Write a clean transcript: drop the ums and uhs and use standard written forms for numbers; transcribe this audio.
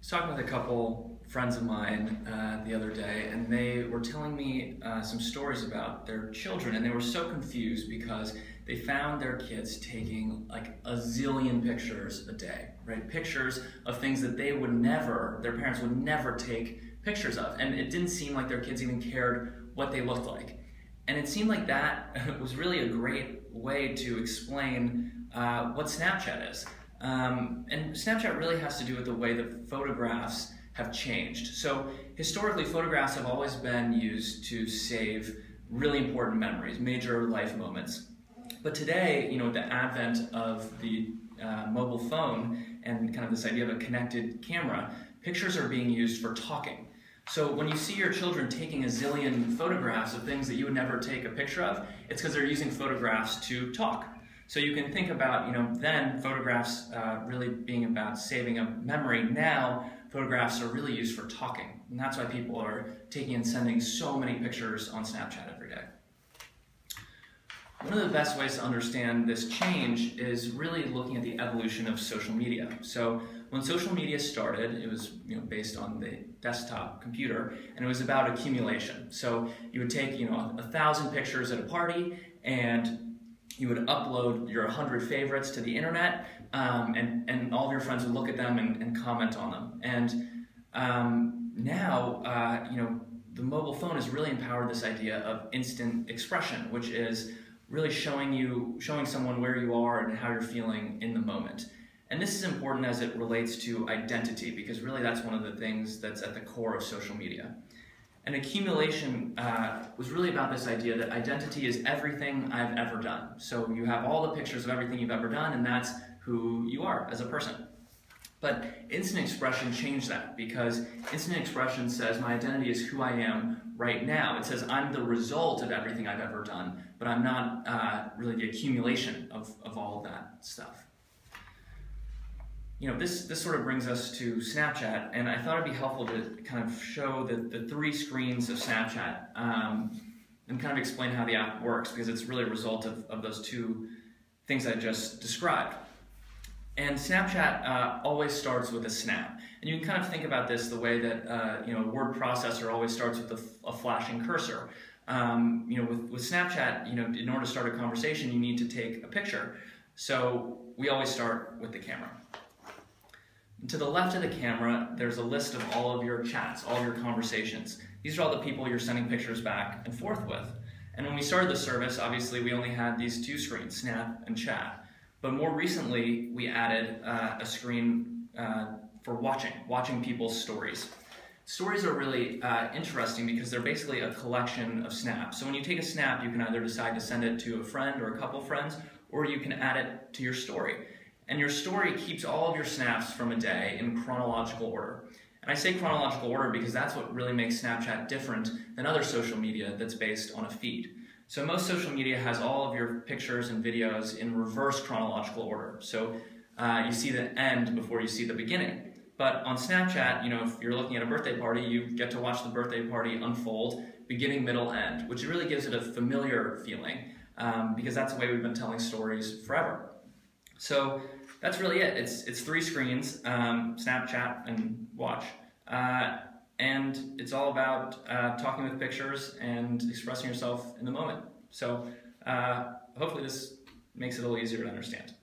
was talking with a couple friends of mine the other day, and they were telling me some stories about their children, and they were so confused because they found their kids taking like a zillion pictures a day, right? Pictures of things that they would never, their parents would never take pictures of, and it didn't seem like their kids even cared what they looked like. And it seemed like that was really a great way to explain what Snapchat is. And Snapchat really has to do with the way that photographs have changed. So historically, photographs have always been used to save really important memories, major life moments. But today, with the advent of the mobile phone and kind of this idea of a connected camera, pictures are being used for talking. So when you see your children taking a zillion photographs of things that you would never take a picture of, it's because they're using photographs to talk. So you can think about, then photographs really being about saving a memory. Now, photographs are really used for talking. And that's why people are taking and sending so many pictures on Snapchat every day. One of the best ways to understand this change is really looking at the evolution of social media. So when social media started, it was based on the desktop computer, and it was about accumulation. So you would take 1,000 pictures at a party, and you would upload your 100 favorites to the internet, and all of your friends would look at them and comment on them. And now, the mobile phone has really empowered this idea of instant expression, which is really showing someone where you are and how you're feeling in the moment. And this is important as it relates to identity, because really that's one of the things that's at the core of social media. And accumulation was really about this idea that identity is everything I've ever done. So you have all the pictures of everything you've ever done, and that's who you are as a person. But instant expression changed that, because instant expression says my identity is who I am right now. It says I'm the result of everything I've ever done, but I'm not really the accumulation of all of that stuff. This sort of brings us to Snapchat, and I thought it'd be helpful to kind of show the three screens of Snapchat and kind of explain how the app works, because it's really a result of those two things I just described. And Snapchat always starts with a snap. And you can kind of think about this the way that a word processor always starts with a flashing cursor. With Snapchat, in order to start a conversation, you need to take a picture. So we always start with the camera. And to the left of the camera, there's a list of all of your chats, all of your conversations. These are all the people you're sending pictures back and forth with. And when we started the service, obviously we only had these two screens, Snap and Chat. But more recently, we added a screen for watching people's stories. Stories are really interesting because they're basically a collection of snaps. So when you take a snap, you can either decide to send it to a friend or a couple friends, or you can add it to your story. And your story keeps all of your snaps from a day in chronological order. And I say chronological order because that's what really makes Snapchat different than other social media that's based on a feed. So most social media has all of your pictures and videos in reverse chronological order. So you see the end before you see the beginning. But on Snapchat, if you're looking at a birthday party, you get to watch the birthday party unfold, beginning, middle, end, which really gives it a familiar feeling because that's the way we've been telling stories forever. So that's really it. It's three screens, Snapchat and Watch. And it's all about talking with pictures and expressing yourself in the moment. So hopefully this makes it a little easier to understand.